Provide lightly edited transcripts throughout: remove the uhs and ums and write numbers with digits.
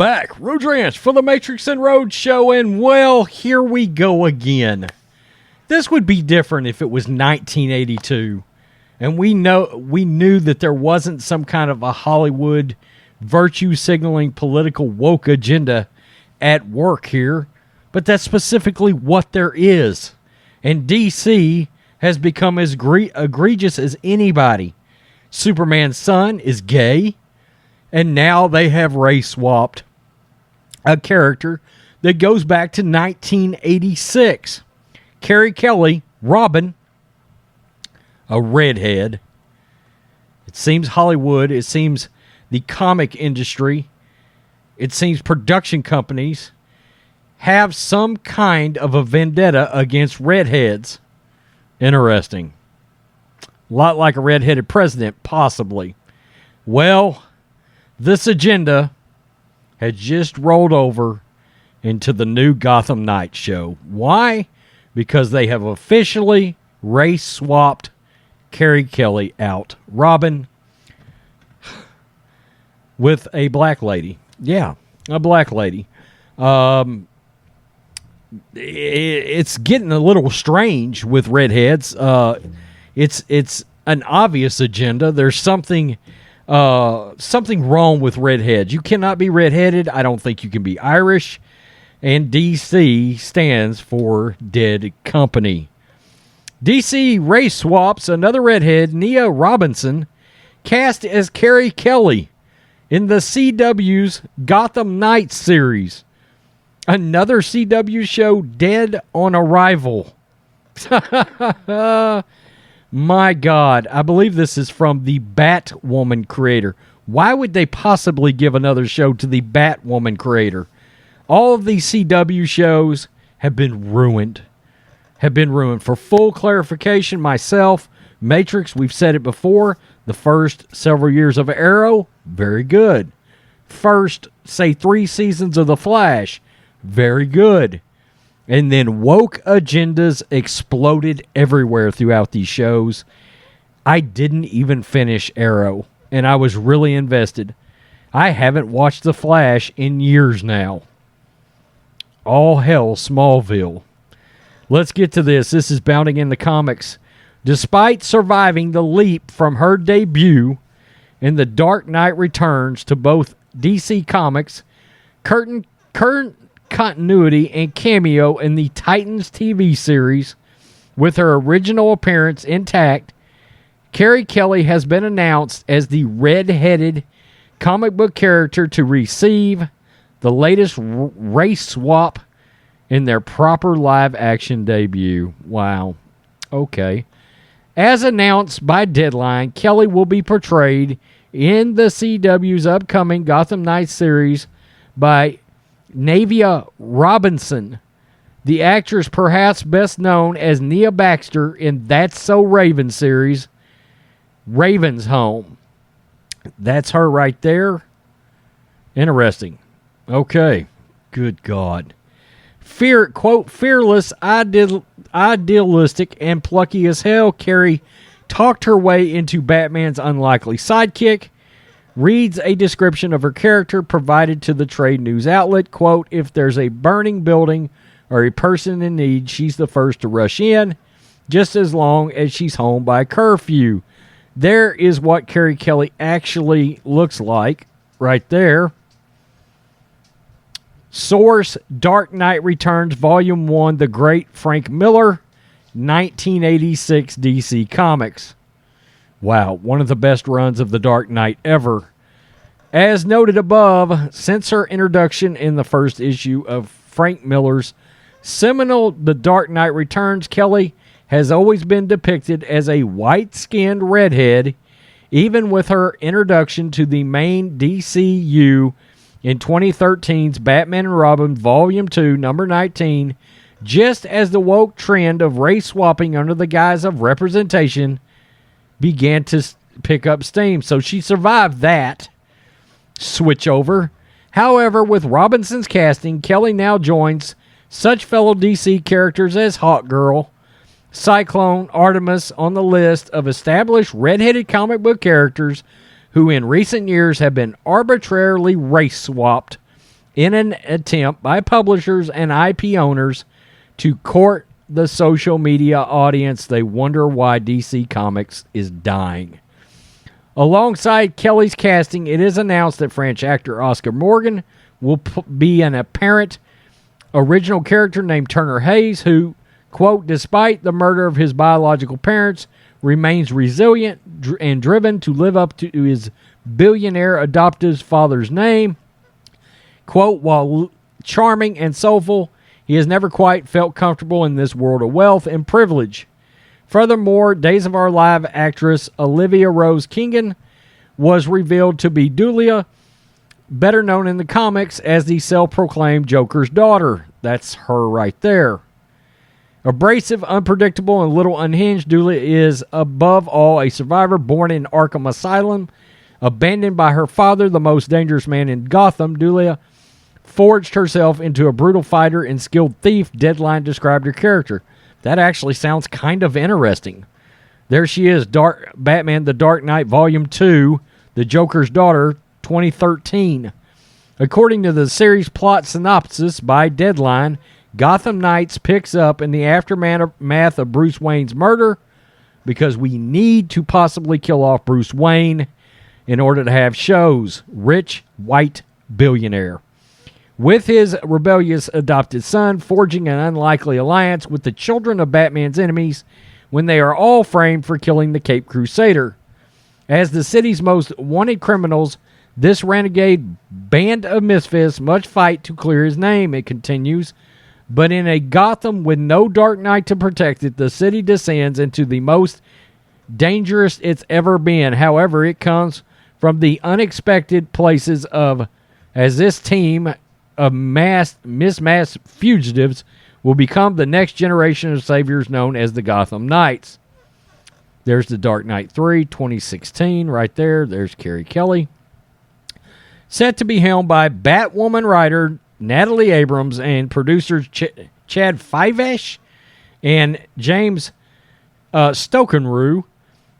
back. Rhodes Ranch for the Matrixx and Rhodes show, and well, here we go again. This would be different if it was 1982, and we knew that there wasn't some kind of a Hollywood virtue-signaling political woke agenda at work here, but that's specifically what there is. And DC has become as egregious as anybody. Superman's son is gay, and now they have race-swapped a character that goes back to 1986. Carrie Kelly, Robin, a redhead. It seems Hollywood, it seems the comic industry, it seems production companies have some kind of a vendetta against redheads. Interesting. A lot like a redheaded president, possibly. Well, this agenda has just rolled over into the new Gotham Knights show. Why? Because they have officially race-swapped Carrie Kelly out. Robin with a black lady. Yeah, a black lady. It's getting a little strange with redheads. It's an obvious agenda. There's something wrong with redheads. You cannot be redheaded. I don't think you can be Irish. And DC stands for Dead Company. DC race swaps another redhead, Navia Robinson, cast as Carrie Kelly in the CW's Gotham Knights series. Another CW show dead on arrival. My God, I believe this is from the Batwoman creator. Why would they possibly give another show to the Batwoman creator? All of these CW shows have been ruined. For full clarification, myself, Matrixx, we've said it before, the first several years of Arrow, very good. First, say 3 seasons of The Flash, very good. And then woke agendas exploded everywhere throughout these shows. I didn't even finish Arrow, and I was really invested. I haven't watched The Flash in years now. All hell Smallville. Let's get to this. This is bounding in the comics. Despite surviving the leap from her debut in The Dark Knight Returns to both DC Comics, current continuity, and cameo in the Titans TV series, with her original appearance intact, Carrie Kelly has been announced as the red-headed comic book character to receive the latest race swap in their proper live-action debut. Wow. Okay. As announced by Deadline, Kelly will be portrayed in the CW's upcoming Gotham Knights series by Navia Robinson, the actress perhaps best known as Nia Baxter in That's So Raven series, Raven's Home. That's her right there. Interesting. Okay. Good God. Quote, fearless, idealistic, and plucky as hell, Carrie talked her way into Batman's unlikely sidekick. Reads a description of her character provided to the trade news outlet. Quote, if there's a burning building or a person in need, she's the first to rush in, just as long as she's home by curfew. There is what Carrie Kelly actually looks like right there. Source, Dark Knight Returns, Volume 1, The Great Frank Miller, 1986 DC Comics. Wow, one of the best runs of The Dark Knight ever. As noted above, since her introduction in the first issue of Frank Miller's seminal The Dark Knight Returns, Kelly has always been depicted as a white-skinned redhead, even with her introduction to the main DCU in 2013's Batman and Robin Volume 2, number 19, just as the woke trend of race swapping under the guise of representation began to pick up steam. So she survived that switch over. However, with Robinson's casting, Kelly now joins such fellow DC characters as Hawkgirl, Cyclone, Artemis on the list of established red-headed comic book characters who in recent years have been arbitrarily race-swapped in an attempt by publishers and IP owners to court the social media audience. They wonder why DC Comics is dying. Alongside Kelly's casting, it is announced that French actor Oscar Morgan will be an apparent original character named Turner Hayes, who, quote, despite the murder of his biological parents, remains resilient and driven to live up to his billionaire adoptive father's name. Quote, while charming and soulful, he has never quite felt comfortable in this world of wealth and privilege. Furthermore, Days of Our Life actress Olivia Rose Kingan was revealed to be Dulia, better known in the comics as the self-proclaimed Joker's daughter. That's her right there. Abrasive, unpredictable, and a little unhinged, Dulia is above all a survivor born in Arkham Asylum. Abandoned by her father, the most dangerous man in Gotham, Dulia forged herself into a brutal fighter and skilled thief. Deadline described her character. That actually sounds kind of interesting. There she is, Batman The Dark Knight Volume 2, The Joker's Daughter, 2013. According to the series plot synopsis by Deadline, Gotham Knights picks up in the aftermath of Bruce Wayne's murder because we need to possibly kill off Bruce Wayne in order to have shows. Rich, white billionaire. With his rebellious adopted son forging an unlikely alliance with the children of Batman's enemies when they are all framed for killing the Caped Crusader. As the city's most wanted criminals, this renegade band of misfits must fight to clear his name, it continues. But in a Gotham with no Dark Knight to protect it, the city descends into the most dangerous it's ever been. However, it comes from the unexpected places as this team of mismasked fugitives will become the next generation of saviors known as the Gotham Knights. There's The Dark Knight 3, 2016, right there. There's Carrie Kelly. Set to be helmed by Batwoman writer Natalie Abrams and producers Chad Fivesh and James Stokenrue.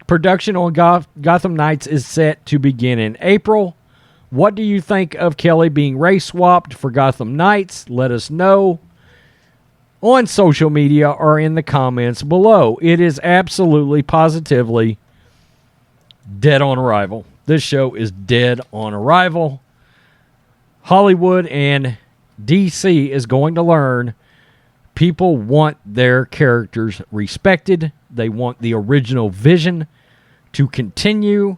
Production on Gotham Knights is set to begin in April. What do you think of Kelly being race swapped for Gotham Knights? Let us know on social media or in the comments below. It is absolutely, positively dead on arrival. This show is dead on arrival. Hollywood and DC is going to learn people want their characters respected. They want the original vision to continue.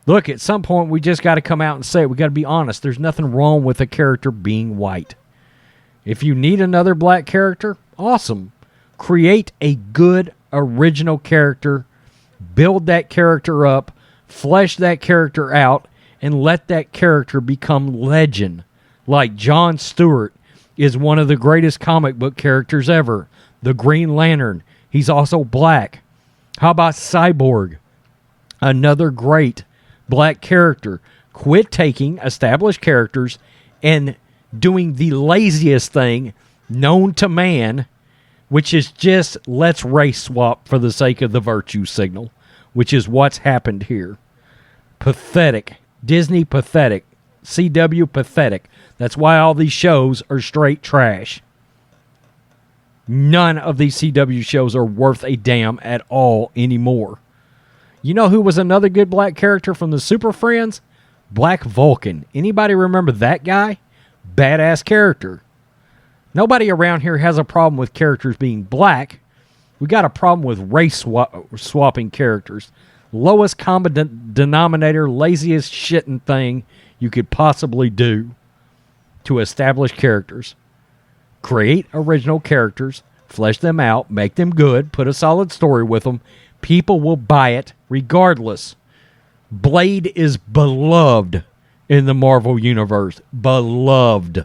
Look, at some point, we just got to come out and say it. We got to be honest. There's nothing wrong with a character being white. If you need another black character, awesome. Create a good original character. Build that character up. Flesh that character out. And let that character become legend. Like Jon Stewart is one of the greatest comic book characters ever. The Green Lantern. He's also black. How about Cyborg? Another great black character. Quit taking established characters and doing the laziest thing known to man, which is just let's race swap for the sake of the virtue signal, which is what's happened here. Pathetic. Disney pathetic. CW pathetic. That's why all these shows are straight trash. None of these CW shows are worth a damn at all anymore. You know who was another good black character from the Super Friends? Black Vulcan. Anybody remember that guy? Badass character. Nobody around here has a problem with characters being black. We got a problem with race swapping characters. Lowest common denominator, laziest shitting thing you could possibly do to establish characters. Create original characters, flesh them out, make them good, put a solid story with them. People will buy it regardless. Blade is beloved in the Marvel Universe. Beloved.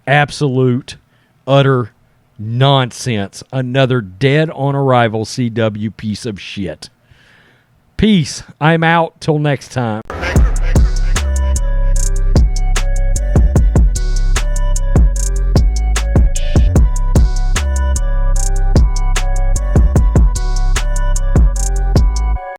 Absolute, utter nonsense. Another dead on arrival CW piece of shit. Peace. I'm out till next time.